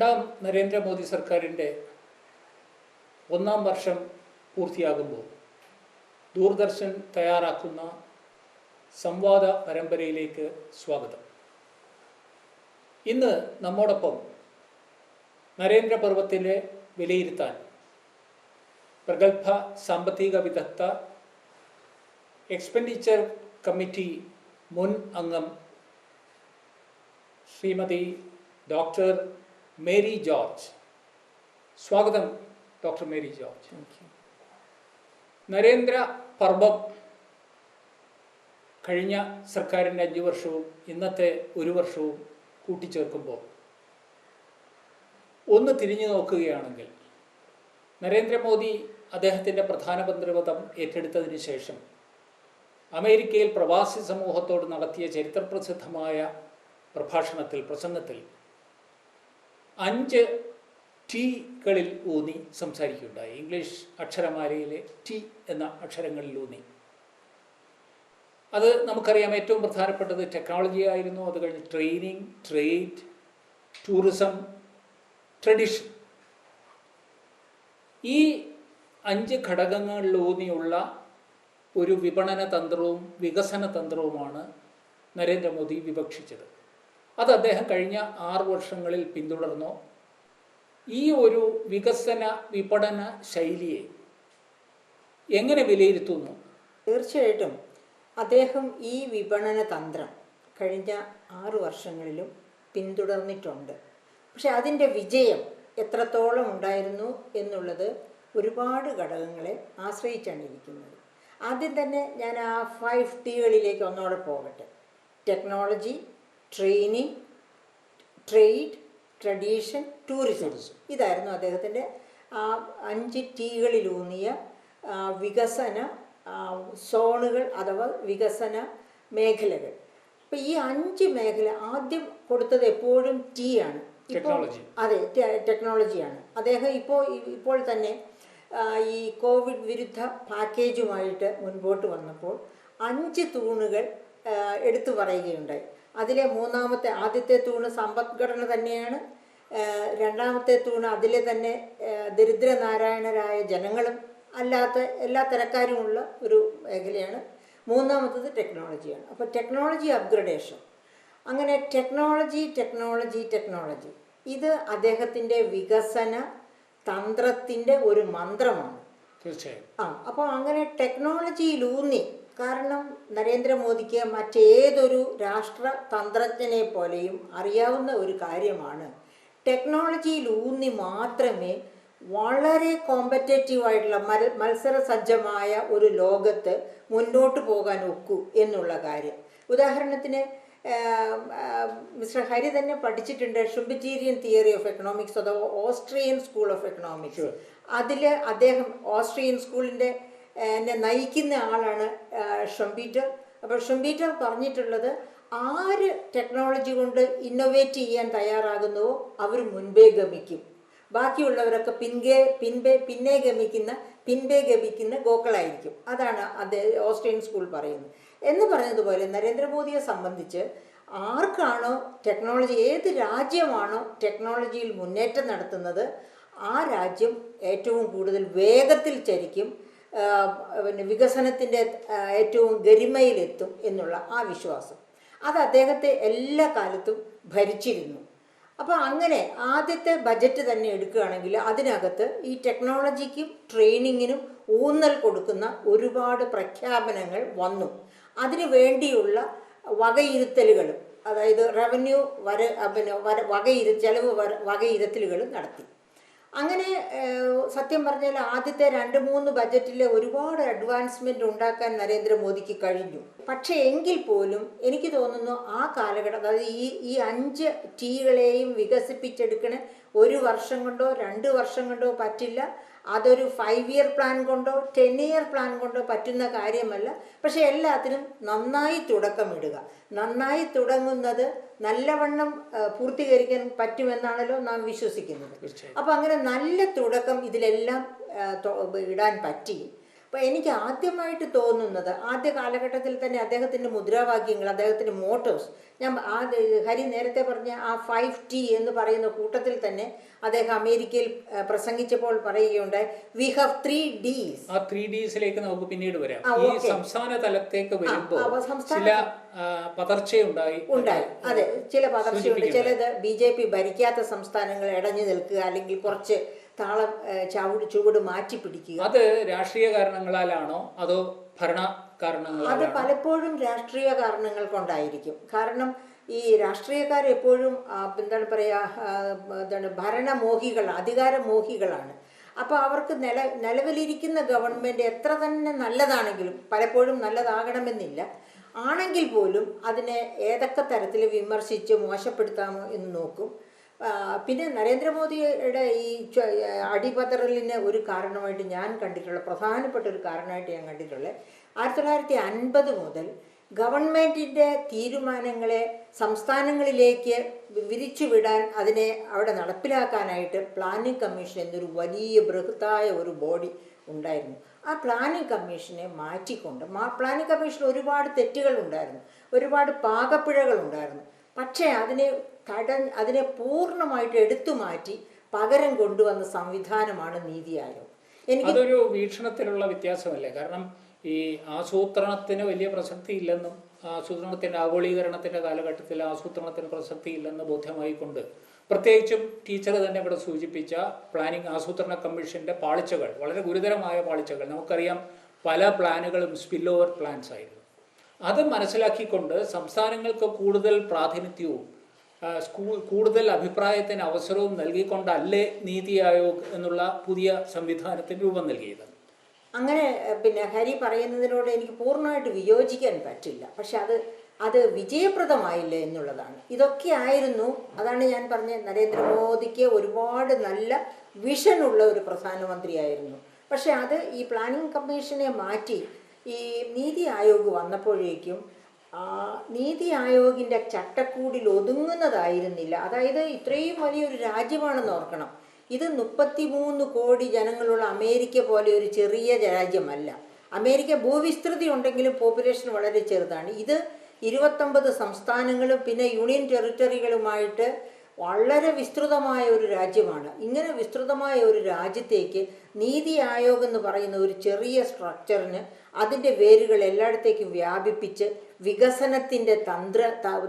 രണ്ടാം നരേന്ദ്രമോദി സർക്കാരിൻ്റെ ഒന്നാം വർഷം പൂർത്തിയാകുമ്പോൾ ദൂരദർശൻ തയ്യാറാക്കുന്ന സംവാദ പരമ്പരയിലേക്ക് സ്വാഗതം. ഇന്ന് നമ്മോടൊപ്പം നരേന്ദ്രപർവത്തിലെ വിലയിരുത്താൻ പ്രഗത്ഭ സാമ്പത്തിക വിദഗ്ധ, എക്സ്പെൻഡിച്ചർ കമ്മിറ്റി മുൻ അംഗം ശ്രീമതി ഡോക്ടർ മേരി ജോർജ്. സ്വാഗതം ഡോക്ടർ മേരി ജോർജ്. നരേന്ദ്ര പർവം കഴിഞ്ഞ സർക്കാരിൻ്റെ 5 വർഷവും ഇന്നത്തെ 1 വർഷവും കൂട്ടിച്ചേർക്കുമ്പോൾ ഒന്ന് തിരിഞ്ഞു നോക്കുകയാണെങ്കിൽ നരേന്ദ്രമോദി അദ്ദേഹത്തിൻ്റെ പ്രധാനമന്ത്രിപദം ഏറ്റെടുത്തതിന് ശേഷം അമേരിക്കയിൽ പ്രവാസി സമൂഹത്തോട് നടത്തിയ ചരിത്രപ്രസിദ്ധമായ പ്രസംഗത്തിൽ 5 ടികളിൽ ഊന്നി സംസാരിക്കുകയുണ്ടായി. ഇംഗ്ലീഷ് അക്ഷരമാലയിലെ ടി എന്ന അക്ഷരങ്ങളിൽ ഊന്നി. അത് നമുക്കറിയാം, ഏറ്റവും പ്രധാനപ്പെട്ടത് ടെക്നോളജി ആയിരുന്നു. അത് കഴിഞ്ഞ് ട്രെയിനിങ്, ട്രേഡ്, ടൂറിസം, ട്രഡീഷൻ. ഈ 5 ഘടകങ്ങളിലൂന്നിയുള്ള ഒരു വിപണന തന്ത്രവും വികസന തന്ത്രവുമാണ് നരേന്ദ്രമോദി വിവക്ഷിച്ചത്. അത് അദ്ദേഹം കഴിഞ്ഞ 6 വർഷങ്ങളിൽ പിന്തുടർന്നു. ഈ ഒരു വികസന വിപണന ശൈലിയെ എങ്ങനെ വിലയിരുത്തുന്നു? തീർച്ചയായിട്ടും അദ്ദേഹം ഈ വിപണന തന്ത്രം കഴിഞ്ഞ 6 വർഷങ്ങളിലും പിന്തുടർന്നിട്ടുണ്ട്. പക്ഷെ അതിൻ്റെ വിജയം എത്രത്തോളം ഉണ്ടായിരുന്നു എന്നുള്ളത് ഒരുപാട് ഘടകങ്ങളെ ആശ്രയിച്ചാണ് ഇരിക്കുന്നത്. ആദ്യം തന്നെ ഞാൻ ആ 5 ടികളിലേക്ക് ഒന്നോടെ പോകട്ടെ. Technology, training, trade, tradition, tourism. ഇതായിരുന്നു അദ്ദേഹത്തിൻ്റെ 5 ടികളിലൂന്നിയ വികസന സോണുകൾ അഥവാ വികസന മേഖലകൾ. അപ്പോൾ ഈ 5 മേഖല ആദ്യം കൊടുത്തത് എപ്പോഴും ടി ആണ്. അതെ, ടെക്നോളജിയാണ്. അദ്ദേഹം ഇപ്പോൾ തന്നെ ഈ കോവിഡ് വിരുദ്ധ പാക്കേജുമായിട്ട് മുൻപോട്ട് വന്നപ്പോൾ 5 തൂണുകൾ എടുത്തു പറയുകയുണ്ടായി. അതിലെ ആദ്യത്തെ തൂണ് സമ്പദ്ഘടന തന്നെയാണ്. രണ്ടാമത്തെ തൂണ് അതിലെ തന്നെ ദരിദ്രനാരായണരായ ജനങ്ങളും അല്ലാത്ത എല്ലാ തരക്കാരുമുള്ള ഒരു മേഖലയാണ്. മൂന്നാമത്തത് ടെക്നോളജിയാണ്. അപ്പോൾ ടെക്നോളജി അപ്ഗ്രഡേഷൻ, അങ്ങനെ ടെക്നോളജി ഇത് അദ്ദേഹത്തിൻ്റെ വികസന തന്ത്രത്തിൻ്റെ ഒരു മന്ത്രമാണ്. തീർച്ചയായും. അപ്പോൾ അങ്ങനെ ടെക്നോളജിയിലൂന്നി, കാരണം നരേന്ദ്രമോദിക്ക് മറ്റേതൊരു രാഷ്ട്ര തന്ത്രജ്ഞനെ പോലെയും അറിയാവുന്ന ഒരു കാര്യമാണ്, ടെക്നോളജിയിലൂന്നി മാത്രമേ വളരെ കോമ്പറ്റേറ്റീവായിട്ടുള്ള മത്സരസജ്ജമായ ഒരു ലോകത്ത് മുന്നോട്ട് പോകാൻ ഒക്കൂ എന്നുള്ള കാര്യം. ഉദാഹരണത്തിന് മിസ്റ്റർ ഹരി തന്നെ പഠിച്ചിട്ടുണ്ട് ഷുംബിറ്റീരിയൻ തിയറി ഓഫ് എക്കണോമിക്സ് അഥവാ ഓസ്ട്രിയൻ സ്കൂൾ ഓഫ് എക്കണോമിക്സ്. അതിൽ അദ്ദേഹം ഓസ്ട്രിയൻ സ്കൂളിൻ്റെ നയിക്കുന്ന ആളാണ് ഷുംബീറ്റർ. അപ്പോൾ ഷുംബീറ്റർ പറഞ്ഞിട്ടുള്ളത്, ആര് ടെക്നോളജി കൊണ്ട് ഇന്നോവേറ്റ് ചെയ്യാൻ തയ്യാറാകുന്നുവോ അവർ മുൻപേ ഗമിക്കും, ബാക്കിയുള്ളവരൊക്കെ പിൻപേ ഗമിക്കുന്ന ഗോക്കളായിരിക്കും. അതാണ് ഓസ്ട്രിയൻ സ്കൂൾ പറയുന്നത്. എന്ന് പറഞ്ഞതുപോലെ നരേന്ദ്രമോദിയെ സംബന്ധിച്ച് ആർക്കാണോ ടെക്നോളജി, ഏത് രാജ്യമാണോ ടെക്നോളജിയിൽ മുന്നേറ്റം നടത്തുന്നത് ആ രാജ്യം ഏറ്റവും കൂടുതൽ വേഗത്തിൽ ചരിക്കും, വികസനത്തിൻ്റെ ഏറ്റവും ഗരിമയിലെത്തും എന്നുള്ള ആ വിശ്വാസം അത് അദ്ദേഹത്തെ എല്ലാ കാലത്തും ഭരിച്ചിരുന്നു. അപ്പോൾ അങ്ങനെ ആദ്യത്തെ ബജറ്റ് തന്നെ എടുക്കുകയാണെങ്കിൽ അതിനകത്ത് ഈ ടെക്നോളജിക്കും ട്രെയിനിങ്ങിനും ഊന്നൽ കൊടുക്കുന്ന ഒരുപാട് പ്രഖ്യാപനങ്ങൾ വന്നു. അതിനു വേണ്ടിയുള്ള വകയിരുത്തലുകളും, അതായത് റവന്യൂ ചെലവ് വകയിരുത്തലുകളും നടത്തി. അങ്ങനെ സത്യം പറഞ്ഞാൽ ആദ്യത്തെ 2-3 ബജറ്റിൽ ഒരുപാട് അഡ്വാൻസ്മെൻ്റ് ഉണ്ടാക്കാൻ നരേന്ദ്രമോദിക്ക് കഴിഞ്ഞു. പക്ഷേ എങ്കിൽ പോലും എനിക്ക് തോന്നുന്നു ആ കാലഘട്ടം, അതായത് ഈ 5 ടികളെയും വികസിപ്പിച്ചെടുക്കണ 1 വർഷം കൊണ്ടോ 2 വർഷം കൊണ്ടോ പറ്റില്ല. അതൊരു 5 ഇയർ പ്ലാൻ കൊണ്ടോ 10 ഇയർ പ്ലാൻ കൊണ്ടോ പറ്റുന്ന കാര്യമല്ല. പക്ഷെ എല്ലാത്തിനും നന്നായി തുടക്കമിടുക, നന്നായി തുടങ്ങുന്നത് നല്ലവണ്ണം പൂർത്തീകരിക്കാൻ പറ്റുമെന്നാണല്ലോ നാം വിശ്വസിക്കുന്നത്. അപ്പോൾ അങ്ങനെ നല്ല തുടക്കം ഇതിലെല്ലാം ഇടാൻ പറ്റി. അപ്പോൾ എനിക്ക് ആദ്യമായിട്ട് തോന്നുന്നത് ആദ്യ കാലഘട്ടത്തിൽ തന്നെ അദ്ദേഹത്തിൻ്റെ മുദ്രാവാക്യങ്ങൾ, അദ്ദേഹത്തിൻ്റെ മോട്ടോസ്, ഞാൻ ഹരി നേരത്തെ പറഞ്ഞ ആ 5T എന്ന് പറയുന്ന കൂട്ടത്തിൽ തന്നെ അദ്ദേഹം അമേരിക്കയിൽ പ്രസംഗിച്ചപ്പോൾ പറയുകയുണ്ടായി, വി ഹാവ് 3 Ds. ആ 3 Dsയിലേക്ക് നമുക്ക് പിന്നീട് വരാം. ഈ സംസ്ഥാന തലത്തേക്ക് വരുമ്പോൾ ചില പതർച്ചയുണ്ടായി. അതെ, ചില പതർച്ചയുണ്ട്. ചിലത് BJP ഭരിക്കാത്ത സംസ്ഥാനങ്ങൾ ഇടഞ്ഞു നിൽക്കുക, അല്ലെങ്കിൽ കുറച്ച് താളം ചുവട് മാറ്റി പിടിക്കുക. അത് രാഷ്ട്രീയ കാരണങ്ങളാലാണോ അതോ ഭരണ കാരണങ്ങളാണോ? അത് പലപ്പോഴും രാഷ്ട്രീയ കാരണങ്ങൾ കൊണ്ടായിരിക്കും. കാരണം ഈ രാഷ്ട്രീയക്കാർ എപ്പോഴും എന്താണ് പറയുക, ഭരണമോഹികളാണ്, അധികാരമോഹികളാണ്. അപ്പോൾ അവർക്ക് നിലവിലിരിക്കുന്ന ഗവൺമെൻറ് എത്ര തന്നെ നല്ലതാണെങ്കിലും പലപ്പോഴും നല്ലതാകണമെന്നില്ല. ആണെങ്കിൽ പോലും അതിനെ ഏതൊക്കെ തരത്തിൽ വിമർശിച്ച് മോശപ്പെടുത്താമോ എന്ന് നോക്കും. പിന്നെ നരേന്ദ്രമോദിയുടെ ഈ അടിപതറലിന് ഒരു കാരണമായിട്ട് ഞാൻ കണ്ടിട്ടുള്ള പ്രധാനപ്പെട്ട ഒരു കാരണമായിട്ട് ഞാൻ കണ്ടിട്ടുള്ളത് 1950 മുതൽ ഗവൺമെൻറ്റിൻ്റെ തീരുമാനങ്ങളെ സംസ്ഥാനങ്ങളിലേക്ക് വിരിച്ചുവിടാൻ, അതിനെ അവിടെ നടപ്പിലാക്കാനായിട്ട് പ്ലാനിംഗ് കമ്മീഷൻ എന്നൊരു വലിയ ബൃഹത്തായ ഒരു ബോഡി ഉണ്ടായിരുന്നു. ആ പ്ലാനിംഗ് കമ്മീഷനെ മാറ്റിക്കൊണ്ട് പ്ലാനിംഗ് കമ്മീഷൻ ഒരുപാട് തെറ്റുകൾ ഉണ്ടായിരുന്നു, ഒരുപാട് പാകപ്പിഴകൾ ഉണ്ടായിരുന്നു. പക്ഷേ അതിനെ പൂർണ്ണമായിട്ട് എടുത്തു മാറ്റി പകരം കൊണ്ടുവന്ന സംവിധാനമാണ് നീതി ആയോഗ്. അതൊരു വീക്ഷണത്തിലുള്ള വ്യത്യാസമല്ലേ? കാരണം ഈ ആസൂത്രണത്തിന് വലിയ പ്രസക്തി ഇല്ലെന്നും ആസൂത്രണത്തിൻ്റെ ആഗോളീകരണത്തിൻ്റെ കാലഘട്ടത്തിൽ ആസൂത്രണത്തിന് പ്രസക്തി ഇല്ലെന്ന് ബോധ്യമായിക്കൊണ്ട്, പ്രത്യേകിച്ചും ടീച്ചർ തന്നെ ഇവിടെ സൂചിപ്പിച്ച പ്ലാനിംഗ് ആസൂത്രണ കമ്മീഷൻ്റെ പാളിച്ചകൾ, വളരെ ഗുരുതരമായ പാളിച്ചകൾ, നമുക്കറിയാം പല പ്ലാനുകളും സ്പിൽ ഓവർ പ്ലാൻസ് ആയിരുന്നു. അത് മനസ്സിലാക്കിക്കൊണ്ട് സംസ്ഥാനങ്ങൾക്ക് കൂടുതൽ പ്രാതിനിധ്യവും കൂടുതൽ അഭിപ്രായത്തിന് അവസരവും നൽകിക്കൊണ്ടല്ലേ നീതി ആയോഗ് എന്നുള്ള പുതിയ സംവിധാനത്തിന് രൂപം നൽകിയത്. അങ്ങനെ പിന്നെ ഹരി പറയുന്നതിനോട് എനിക്ക് പൂർണ്ണമായിട്ട് വിയോജിക്കാൻ പറ്റില്ല. പക്ഷെ അത് വിജയപ്രദമായില്ല എന്നുള്ളതാണ്. ഇതൊക്കെ ആയിരുന്നു, അതാണ് ഞാൻ പറഞ്ഞ നരേന്ദ്രമോദിക്ക് ഒരുപാട് നല്ല വിഷനുള്ള ഒരു പ്രധാനമന്ത്രിയായിരുന്നു. പക്ഷെ അത് ഈ പ്ലാനിംഗ് കമ്മീഷനെ മാറ്റി ഈ നീതി ആയോഗ് വന്നപ്പോഴേക്കും നീതി ആയോഗിൻ്റെ ചട്ടക്കൂടിൽ ഒതുങ്ങുന്നതായിരുന്നില്ല. അതായത് ഇത്രയും വലിയൊരു രാജ്യമാണെന്ന് ഓർക്കണം. ഇത് 33 കോടി ജനങ്ങളുള്ള അമേരിക്ക പോലെ ഒരു ചെറിയ രാജ്യമല്ല. അമേരിക്ക ഭൂവിസ്തൃതി ഉണ്ടെങ്കിലും പോപ്പുലേഷൻ വളരെ ചെറുതാണ്. ഇത് 29 സംസ്ഥാനങ്ങളും പിന്നെ യൂണിയൻ ടെറിട്ടറികളുമായിട്ട് വളരെ വിസ്തൃതമായ ഒരു രാജ്യമാണ്. ഇങ്ങനെ വിസ്തൃതമായ ഒരു രാജ്യത്തേക്ക് നീതി ആയോഗ് എന്ന് പറയുന്ന ഒരു ചെറിയ സ്ട്രക്ചറിന് അതിൻ്റെ വേരുകൾ എല്ലായിടത്തേക്കും വ്യാപിപ്പിച്ച് വികസനത്തിൻ്റെ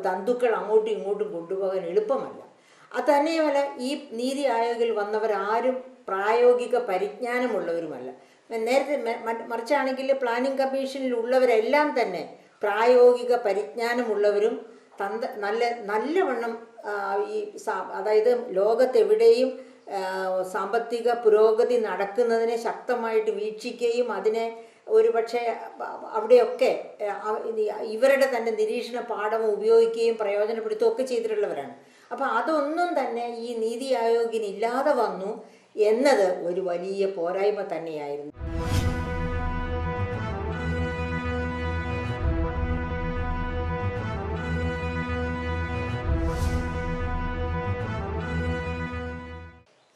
തന്തുക്കൾ അങ്ങോട്ടും ഇങ്ങോട്ടും കൊണ്ടുപോകാൻ എളുപ്പമല്ല. അത് തന്നെയുമല്ല, ഈ നീതി ആയോഗിൽ വന്നവരാരും പ്രായോഗിക പരിജ്ഞാനമുള്ളവരുമല്ല. നേരത്തെ മറിച്ചാണെങ്കിൽ പ്ലാനിംഗ് കമ്മീഷനിലുള്ളവരെല്ലാം തന്നെ പ്രായോഗിക പരിജ്ഞാനമുള്ളവരും നല്ലവണ്ണം അതായത് ലോകത്തെവിടെയും സാമ്പത്തിക പുരോഗതി നടക്കുന്നതിനെ ശക്തമായിട്ട് വീക്ഷിക്കുകയും അതിനെ ഒരുപക്ഷെ അവിടെയൊക്കെ ഇവരുടെ തന്നെ നിരീക്ഷണ പാഠം ഉപയോഗിക്കുകയും പ്രയോജനപ്പെടുത്തുകയൊക്കെ ചെയ്തിട്ടുള്ളവരാണ്. അപ്പോൾ അതൊന്നും തന്നെ ഈ നീതി ആയോഗിന് ഇല്ലാതെ വന്നു എന്നത് ഒരു വലിയ പോരായ്മ തന്നെയായിരുന്നു.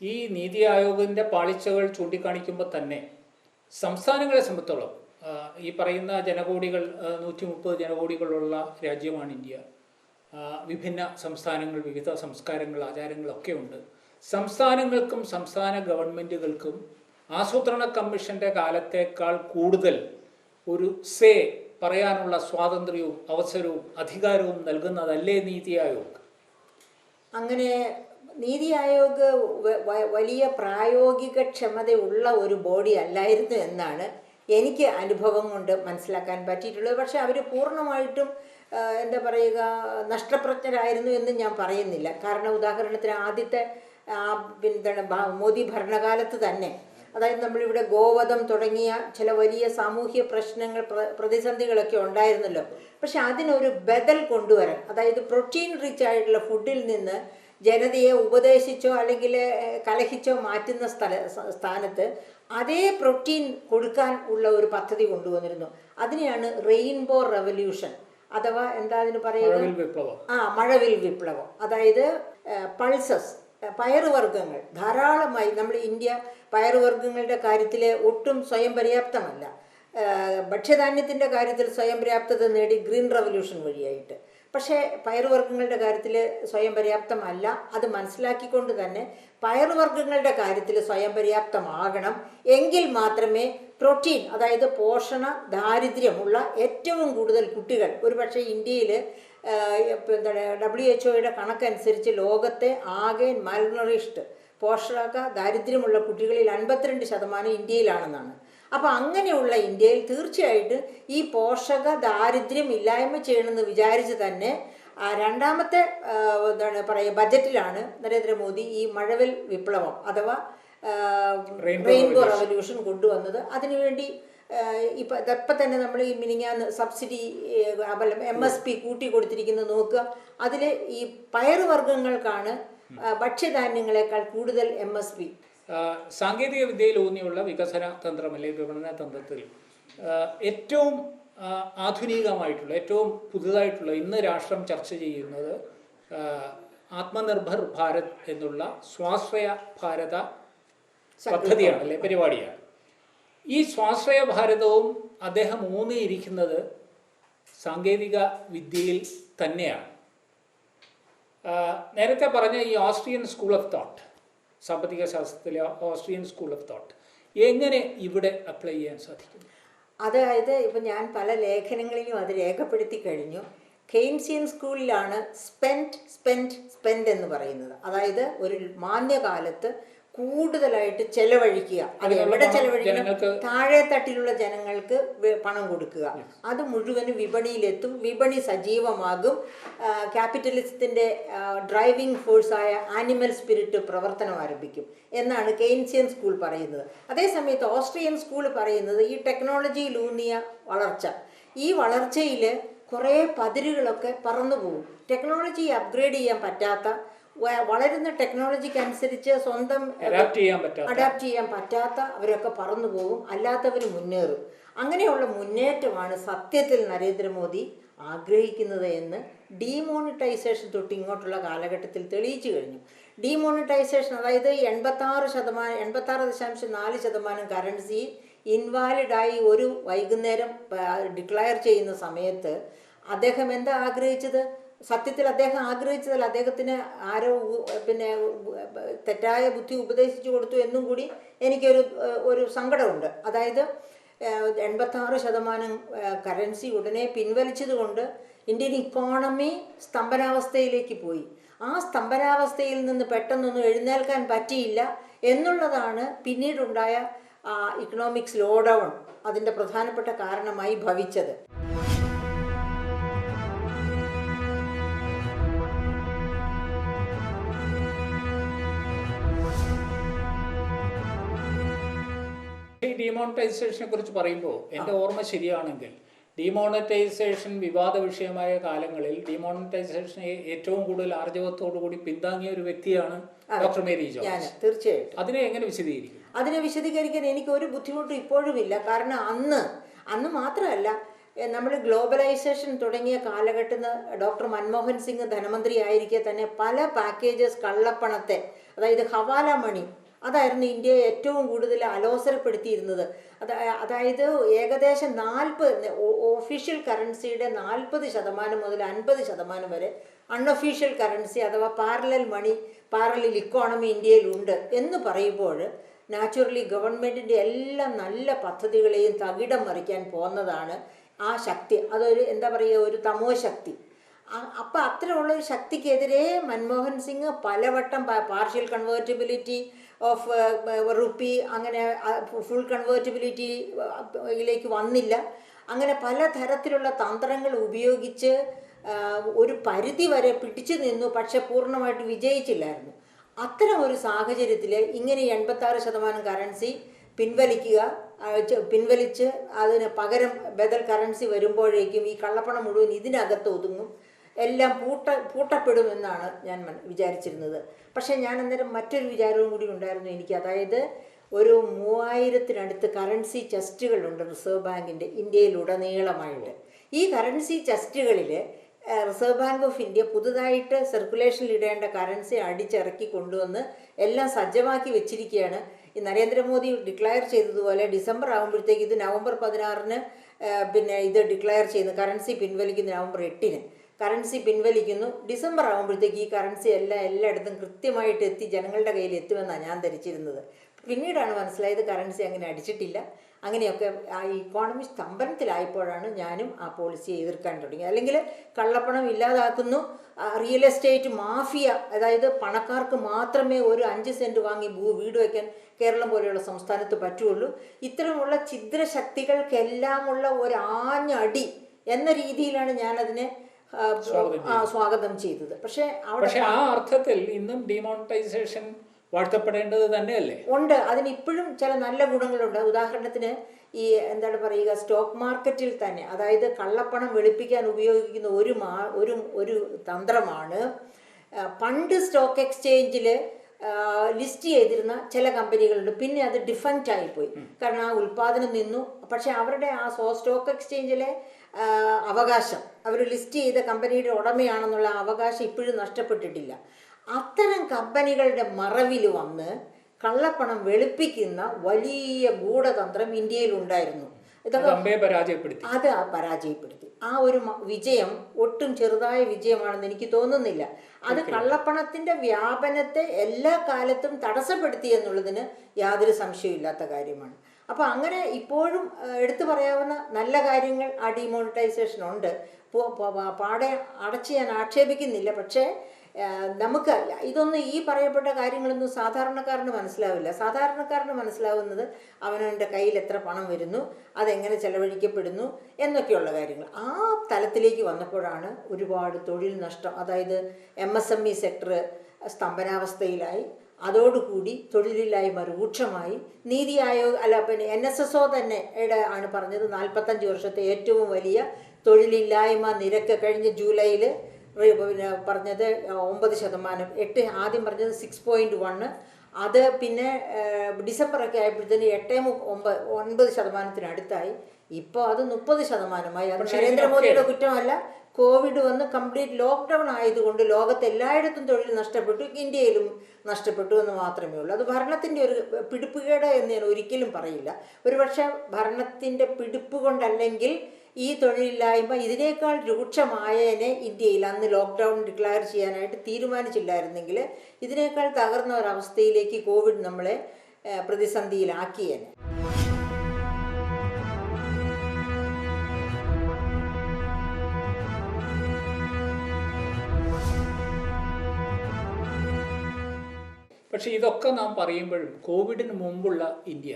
ഈ നീതി ആയോഗിൻ്റെ പാളിച്ചകൾ ചൂണ്ടിക്കാണിക്കുമ്പോൾ തന്നെ സംസ്ഥാനങ്ങളെ സംബന്ധിച്ചോളം ഈ പറയുന്ന ജനകോടികൾ 130 ജനകോടികളുള്ള രാജ്യമാണ് ഇന്ത്യ. വിഭിന്ന സംസ്ഥാനങ്ങൾ, വിവിധ സംസ്കാരങ്ങൾ, ആചാരങ്ങളൊക്കെ ഉണ്ട്. സംസ്ഥാനങ്ങൾക്കും സംസ്ഥാന ഗവൺമെൻറ്റുകൾക്കും ആസൂത്രണ കമ്മീഷൻ്റെ കാലത്തേക്കാൾ കൂടുതൽ ഒരു പറയാനുള്ള സ്വാതന്ത്ര്യവും അവസരവും അധികാരവും നൽകുന്നതല്ലേ നീതി ആയോഗ്? അങ്ങനെ നീതി ആയോഗ് വലിയ പ്രായോഗിക ക്ഷമതയുള്ള ഒരു ബോഡി അല്ലായിരുന്നു എന്നാണ് എനിക്ക് അനുഭവം കൊണ്ട് മനസ്സിലാക്കാൻ പറ്റിയിട്ടുള്ളത്. പക്ഷെ അവർ പൂർണ്ണമായിട്ടും എന്താ പറയുക, നഷ്ടപ്രജ്ഞരായിരുന്നു എന്ന് ഞാൻ പറയുന്നില്ല. കാരണം ഉദാഹരണത്തിന് ആദ്യത്തെ മോദി ഭരണകാലത്ത് തന്നെ, അതായത് നമ്മളിവിടെ ഗോവധം തുടങ്ങിയ ചില വലിയ സാമൂഹ്യ പ്രശ്നങ്ങൾ, പ്രതിസന്ധികളൊക്കെ ഉണ്ടായിരുന്നല്ലോ. പക്ഷെ അതിനൊരു ബദൽ കൊണ്ടുവരാൻ, അതായത് പ്രോട്ടീൻ റിച്ച് ആയിട്ടുള്ള ഫുഡിൽ നിന്ന് ജനതയെ ഉപദേശിച്ചോ അല്ലെങ്കിൽ കലഹിച്ചോ മാറ്റുന്ന സ്ഥാനത്ത് അതേ പ്രോട്ടീൻ കൊടുക്കാൻ ഉള്ള ഒരു പദ്ധതി കൊണ്ടുവന്നിരുന്നു. അതിനെയാണ് റെയിൻബോ റെവല്യൂഷൻ അഥവാ എന്താ അതിന് പറയുക, മഴവിൽ വിപ്ലവം. അതായത് പൾസസ്, പയറുവർഗ്ഗങ്ങൾ ധാരാളമായി നമ്മൾ ഇന്ത്യ പയറുവർഗ്ഗങ്ങളുടെ കാര്യത്തിൽ ഒട്ടും സ്വയം പര്യാപ്തമല്ല. ഭക്ഷ്യധാന്യത്തിൻ്റെ കാര്യത്തിൽ സ്വയം പര്യാപ്തത നേടി ഗ്രീൻ റവല്യൂഷൻ വഴിയായിട്ട്. പക്ഷേ പയറുവർഗ്ഗങ്ങളുടെ കാര്യത്തിൽ സ്വയം പര്യാപ്തമല്ല. അത് മനസ്സിലാക്കിക്കൊണ്ട് തന്നെ പയറുവർഗ്ഗങ്ങളുടെ കാര്യത്തിൽ സ്വയം പര്യാപ്തമാകണം. എങ്കിൽ മാത്രമേ പ്രോട്ടീൻ, അതായത് പോഷണ ദാരിദ്ര്യമുള്ള ഏറ്റവും കൂടുതൽ കുട്ടികൾ, ഒരുപക്ഷെ ഇന്ത്യയിൽ എന്താണ് WHO കണക്കനുസരിച്ച് ലോകത്തെ ആകെ മാൽനറിഷ്ഡ് പോഷക ദാരിദ്ര്യമുള്ള കുട്ടികളിൽ 52% ഇന്ത്യയിലാണെന്നാണ്. അപ്പോൾ അങ്ങനെയുള്ള ഇന്ത്യയിൽ തീർച്ചയായിട്ടും ഈ പോഷക ദാരിദ്ര്യം ഇല്ലായ്മ ചെയ്യണമെന്ന് വിചാരിച്ച് തന്നെ രണ്ടാമത്തെ എന്താണ് പറയുക ബജറ്റിലാണ് നരേന്ദ്രമോദി ഈ മഴവിൽ വിപ്ലവം അഥവാ റെയിൻബോ റവല്യൂഷൻ കൊണ്ടുവന്നത്. അതിനുവേണ്ടി ഇപ്പം തന്നെ നമ്മൾ ഈ മിനിങ്ങാന്ന് സബ്സിഡി MSP കൂട്ടി കൊടുത്തിരിക്കുന്നത് നോക്കുക. അതിൽ ഈ പയറുവർഗ്ഗങ്ങൾക്കാണ് ഭക്ഷ്യധാന്യങ്ങളെക്കാൾ കൂടുതൽ MSP. സാങ്കേതിക വിദ്യയിൽ ഊന്നിയുള്ള വികസന തന്ത്രം അല്ലെങ്കിൽ വിപണന തന്ത്രത്തിൽ ഏറ്റവും ആധുനികമായിട്ടുള്ള ഏറ്റവും പുതുതായിട്ടുള്ള ഇന്ന് രാഷ്ട്രം ചർച്ച ചെയ്യുന്നത് ആത്മനിർഭർ ഭാരത് എന്നുള്ള സ്വാശ്രയ ഭാരത പദ്ധതിയാണ് അല്ലെ പരിപാടിയാണ്. ഈ സ്വാശ്രയ ഭാരതവും അദ്ദേഹം ഊന്നിയിരിക്കുന്നത് സാങ്കേതിക വിദ്യയിൽ തന്നെയാണ്. നേരത്തെ പറഞ്ഞ ഈ ഓസ്ട്രിയൻ സ്കൂൾ ഓഫ് തോട്ട്, സാമ്പത്തിക ശാസ്ത്രത്തിലെ ഓസ്ട്രിയൻ സ്കൂൾ ഓഫ് തോട്ട് എങ്ങനെ ഇവിടെ അപ്ലൈ ചെയ്യാൻ സാധിക്കും? അതായത് ഇപ്പം ഞാൻ പല ലേഖനങ്ങളിലും അത് രേഖപ്പെടുത്തി കഴിഞ്ഞു. കെയ്ൻസിയൻ സ്കൂളിലാണ് സ്പെൻഡ് എന്ന് പറയുന്നത്. അതായത് ഒരു മാന്യകാലത്ത് കൂടുതലായിട്ട് ചെലവഴിക്കുക. അത് എവിടെ ചെലവഴിക്കണം? താഴെ തട്ടിലുള്ള ജനങ്ങൾക്ക് പണം കൊടുക്കുക. അത് മുഴുവനും വിപണിയിലെത്തും, വിപണി സജീവമാകും. ക്യാപിറ്റലിസത്തിൻ്റെ ഡ്രൈവിംഗ് ഫോഴ്സായ ആനിമൽ സ്പിരിറ്റ് പ്രവർത്തനം ആരംഭിക്കും എന്നാണ് കെയ്ൻസിയൻ സ്കൂൾ പറയുന്നത്. അതേസമയത്ത് ഓസ്ട്രിയൻ സ്കൂൾ പറയുന്നത് ഈ ടെക്നോളജിയിലൂന്നിയ വളർച്ച. ഈ വളർച്ചയിൽ കുറേ പതിരുകളൊക്കെ പറന്നു പോകും. ടെക്നോളജി അപ്ഗ്രേഡ് ചെയ്യാൻ പറ്റാത്ത, വളരുന്ന ടെക്നോളജിക്ക് അനുസരിച്ച് സ്വന്തം അഡാപ്റ്റ് ചെയ്യാൻ പറ്റാത്ത അവരൊക്കെ പറന്നു പോകും, അല്ലാത്തവർ മുന്നേറും. അങ്ങനെയുള്ള മുന്നേറ്റമാണ് സത്യത്തിൽ നരേന്ദ്രമോദി ആഗ്രഹിക്കുന്നത് എന്ന് ഡീമോണിറ്റൈസേഷൻ തൊട്ട് ഇങ്ങോട്ടുള്ള കാലഘട്ടത്തിൽ തെളിയിച്ചു കഴിഞ്ഞു. ഡീമോണിറ്റൈസേഷൻ അതായത് 86.4% കറൻസി ഇൻവാലിഡായി ഒരു വൈകുന്നേരം ഡിക്ലയർ ചെയ്യുന്ന സമയത്ത് അദ്ദേഹം എന്താ ആഗ്രഹിച്ചത്? സത്യത്തിൽ അദ്ദേഹം ആഗ്രഹിച്ചതല്ല, അദ്ദേഹത്തിന് ആരോ തെറ്റായ ബുദ്ധി ഉപദേശിച്ചു കൊടുത്തു എന്നും കൂടി എനിക്കൊരു സങ്കടമുണ്ട്. അതായത് 86% കറൻസി ഉടനെ പിൻവലിച്ചതുകൊണ്ട് ഇന്ത്യൻ ഇക്കോണമി സ്തംഭനാവസ്ഥയിലേക്ക് പോയി. ആ സ്തംഭനാവസ്ഥയിൽ നിന്ന് പെട്ടെന്നൊന്നും എഴുന്നേൽക്കാൻ പറ്റിയില്ല എന്നുള്ളതാണ് പിന്നീടുണ്ടായ ഇക്കണോമിക് സ്ലോ ഡൗൺ അതിൻ്റെ പ്രധാനപ്പെട്ട കാരണമായി ഭവിച്ചത്. ഡിമോണിറ്റൈസേഷനെ കുറിച്ച് പറയുമ്പോൾ എൻ്റെ ഓർമ്മ ശരിയാണെങ്കിൽ ഡിമോണിറ്റൈസേഷൻ വിവാദ വിഷയമായ കാലങ്ങളിൽ ഡിമോണിറ്റൈസേഷനെ ഏറ്റവും കൂടുതൽ ആർജവത്തോടു കൂടി പിന്താങ്ങിയ ഒരു വ്യക്തിയാണ് ഡോക്ടർ മേരി ജോർജ്. തീർച്ചയായിട്ടും അതിനെ എങ്ങനെ വിശദീകരിക്കും? അതിനെ വിശദീകരിക്കാൻ എനിക്ക് ഒരു ബുദ്ധിമുട്ടും ഇപ്പോഴുമില്ല. കാരണം അന്ന് മാത്രമല്ല, നമ്മൾ ഗ്ലോബലൈസേഷൻ തുടങ്ങിയ കാലഘട്ടത്തിൽ ഡോക്ടർ മൻമോഹൻ സിംഗ് ധനമന്ത്രി ആയിരിക്കെ തന്നെ പല പാക്കേജസ് കള്ളപ്പണത്തെ, അതായത് ഹവാല മണി, അതായിരുന്നു ഇന്ത്യയെ ഏറ്റവും കൂടുതൽ അലോസരപ്പെടുത്തിയിരുന്നത്. അതായത് ഏകദേശം 40 ഒഫീഷ്യൽ കറൻസിയുടെ 40% മുതൽ 50% വരെ അൺഒഫീഷ്യൽ കറൻസി അഥവാ പാരലൽ മണി, പാരലൽ ഇക്കോണമി ഇന്ത്യയിലുണ്ട് എന്ന് പറയുമ്പോൾ നാച്ചുറലി ഗവൺമെൻറ്റിൻ്റെ എല്ലാ നല്ല പദ്ധതികളെയും തകിടം മറിക്കാൻ പോകുന്നതാണ് ആ ശക്തി. അതൊരു എന്താ പറയുക, ഒരു തമോ ശക്തി. അപ്പം അത്തരമുള്ളൊരു ശക്തിക്കെതിരെ മൻമോഹൻ സിംഗ് പലവട്ടം പാർഷ്യൽ കൺവേർട്ടിബിലിറ്റി ഓഫ് റുപ്പി, അങ്ങനെ ഫുൾ കൺവേർട്ടിബിലിറ്റിയിലേക്ക് വന്നില്ല. അങ്ങനെ പലതരത്തിലുള്ള തന്ത്രങ്ങൾ ഉപയോഗിച്ച് ഒരു പരിധി വരെ പിടിച്ചു നിന്നു, പക്ഷെ പൂർണ്ണമായിട്ട് വിജയിച്ചില്ലായിരുന്നു. അത്തരം ഒരു സാഹചര്യത്തിൽ ഇങ്ങനെ 86% കറൻസി പിൻവലിച്ച് അതിന് പകരം ബദൽ കറൻസി വരുമ്പോഴേക്കും ഈ കള്ളപ്പണം മുഴുവൻ ഇതിനകത്ത് ഒതുങ്ങും, എല്ലാം പൂട്ടപ്പെടുമെന്നാണ് ഞാൻ വിചാരിച്ചിരുന്നത്. പക്ഷേ ഞാൻ അന്നേരം മറ്റൊരു വിചാരവും കൂടി ഉണ്ടായിരുന്നു എനിക്ക്. അതായത് ഒരു 3000-നടുത്ത് കറൻസി ചെസ്റ്റുകളുണ്ട് റിസർവ് ബാങ്കിൻ്റെ ഇന്ത്യയിലുടനീളമായിട്ട്. ഈ കറൻസി ചെസ്റ്റുകളിൽ റിസർവ് ബാങ്ക് ഓഫ് ഇന്ത്യ പുതുതായിട്ട് സർക്കുലേഷനിൽ ഇടേണ്ട കറൻസി അടിച്ചിറക്കി കൊണ്ടുവന്ന് എല്ലാം സജ്ജമാക്കി വെച്ചിരിക്കുകയാണ്. ഈ നരേന്ദ്രമോദി ഡിക്ലെയർ ചെയ്തതുപോലെ ഡിസംബർ ആകുമ്പോഴത്തേക്ക് ഇത് നവംബർ 16-ന് പിന്നെ ഇത് ഡിക്ലെയർ ചെയ്യുന്നു. കറൻസി പിൻവലിക്കുന്നു നവംബർ 8-ന് കറൻസി പിൻവലിക്കുന്നു. ഡിസംബർ ആകുമ്പോഴത്തേക്ക് ഈ കറൻസി എല്ലായിടത്തും കൃത്യമായിട്ട് എത്തി ജനങ്ങളുടെ കയ്യിൽ എത്തുമെന്നാണ് ഞാൻ ധരിച്ചിരുന്നത്. പിന്നീടാണ് മനസ്സിലായത് കറൻസി അങ്ങനെ അടിച്ചിട്ടില്ല. അങ്ങനെയൊക്കെ ആ ഇക്കോണമി സ്തംഭനത്തിലായപ്പോഴാണ് ഞാനും ആ പോളിസിയെ എതിർക്കാൻ തുടങ്ങിയത്. അല്ലെങ്കിൽ കള്ളപ്പണം ഇല്ലാതാക്കുന്നു, റിയൽ എസ്റ്റേറ്റ് മാഫിയ, അതായത് പണക്കാർക്ക് മാത്രമേ ഒരു 5 സെൻറ്റ് വാങ്ങി വീട് വയ്ക്കാൻ കേരളം പോലെയുള്ള സംസ്ഥാനത്ത് പറ്റുള്ളൂ. ഇത്തരമുള്ള ഛിദ്രശക്തികൾക്കെല്ലാമുള്ള ഒരു ആഞ്ഞടി എന്ന രീതിയിലാണ് ഞാനതിനെ സ്വാഗതം ചെയ്തത്. പക്ഷേ ആ അർത്ഥത്തിൽ ഇന്നും ഡിമോണിറ്റൈസേഷൻ വാഴ്ത്തപ്പെടേണ്ടത് തന്നെയല്ലേ? ഉണ്ട്. അതിനിപ്പോഴും ചില നല്ല ഗുണങ്ങളുണ്ട്. ഉദാഹരണത്തിന് ഈ എന്താണ് പറയുക, സ്റ്റോക്ക് മാർക്കറ്റിൽ തന്നെ, അതായത് കള്ളപ്പണം വെളുപ്പിക്കാൻ ഉപയോഗിക്കുന്ന ഒരു തന്ത്രമാണ് പണ്ട് സ്റ്റോക്ക് എക്സ്ചേഞ്ചിൽ ലിസ്റ്റ് ചെയ്തിരുന്ന ചില കമ്പനികളുണ്ട്. പിന്നെ അത് ഡിഫങ്ക്റ്റ് ആയിപ്പോയി, കാരണം ആ ഉൽപ്പാദനം നിന്നു. പക്ഷെ അവരുടെ ആ സ്റ്റോക്ക് എക്സ്ചേഞ്ചിലെ അവകാശം, അവർ ലിസ്റ്റ് ചെയ്ത കമ്പനിയുടെ ഉടമയാണെന്നുള്ള അവകാശം ഇപ്പോഴും നഷ്ടപ്പെട്ടിട്ടില്ല. അത്തരം കമ്പനികളുടെ മറവിൽ വന്ന് കള്ളപ്പണം വെളുപ്പിക്കുന്ന വലിയ ഗൂഢതന്ത്രം ഇന്ത്യയിലുണ്ടായിരുന്നു. അത് പരാജയപ്പെടുത്തി. ആ ഒരു വിജയം ഒട്ടും ചെറുതായ വിജയമാണെന്ന് എനിക്ക് തോന്നുന്നില്ല. അത് കള്ളപ്പണത്തിന്റെ വ്യാപനത്തെ എല്ലാ കാലത്തും തടസ്സപ്പെടുത്തി എന്നുള്ളതിന് യാതൊരു സംശയമില്ലാത്ത കാര്യമാണ്. അപ്പോൾ അങ്ങനെ ഇപ്പോഴും എടുത്തു പറയാവുന്ന നല്ല കാര്യങ്ങൾ ആ ഡിമോണിറ്റൈസേഷൻ ഉണ്ട്. പാടെ അടച്ച് ഞാൻ ആക്ഷേപിക്കുന്നില്ല. പക്ഷേ നമുക്ക് ഇതൊന്നും, ഈ പറയപ്പെട്ട കാര്യങ്ങളൊന്നും സാധാരണക്കാരന് മനസ്സിലാവില്ല. സാധാരണക്കാരന് മനസ്സിലാവുന്നത് അവനവൻ്റെ കയ്യിൽ എത്ര പണം വരുന്നു, അതെങ്ങനെ ചെലവഴിക്കപ്പെടുന്നു എന്നൊക്കെയുള്ള കാര്യങ്ങൾ. ആ തലത്തിലേക്ക് വന്നപ്പോഴാണ് ഒരുപാട് തൊഴിൽ നഷ്ടം, അതായത് MSME സെക്ടർ സ്തംഭനാവസ്ഥയിലായി. അതോടുകൂടി തൊഴിലില്ലായ്മ രൂക്ഷമായി. നീതി ആയോഗ് പിന്നെ NSSO തന്നെ ആണ് പറഞ്ഞത് 45 വർഷത്തെ ഏറ്റവും വലിയ തൊഴിലില്ലായ്മ നിരക്ക് കഴിഞ്ഞ ജൂലൈയിൽ പിന്നെ പറഞ്ഞത് 9%. ആദ്യം പറഞ്ഞത് 6.1, അത് പിന്നെ ഡിസംബറൊക്കെ ആയപ്പോഴത്തേന് 8-9% ഇപ്പോൾ അത് 30%. അത് നരേന്ദ്രമോദിയുടെ കുറ്റമല്ല. കോവിഡ് വന്ന് കംപ്ലീറ്റ് ലോക്ക്ഡൗൺ ആയതുകൊണ്ട് ലോകത്ത് എല്ലായിടത്തും തൊഴിൽ നഷ്ടപ്പെട്ടു, ഇന്ത്യയിലും നഷ്ടപ്പെട്ടു എന്ന് മാത്രമേ ഉള്ളൂ. അത് ഭരണത്തിൻ്റെ ഒരു പിടിപ്പുകേട് എന്ന് ഞാൻ ഒരിക്കലും പറയില്ല. ഒരുപക്ഷെ ഭരണത്തിൻ്റെ പിടിപ്പ് കൊണ്ടല്ലെങ്കിൽ ഈ തൊഴിലില്ലായ്മ ഇതിനേക്കാൾ രൂക്ഷമായേനെ ഇന്ത്യയിൽ. അന്ന് ലോക്ക്ഡൗൺ ഡിക്ലെയർ ചെയ്യാനായിട്ട് തീരുമാനിച്ചില്ലായിരുന്നെങ്കിൽ ഇതിനേക്കാൾ തകർന്ന ഒരവസ്ഥയിലേക്ക് കോവിഡ് നമ്മളെ പ്രതിസന്ധിയിലാക്കിയേനെ. പക്ഷേ ഇതൊക്കെ നാം പറയുമ്പോഴും കോവിഡിന് മുമ്പുള്ള ഇന്ത്യ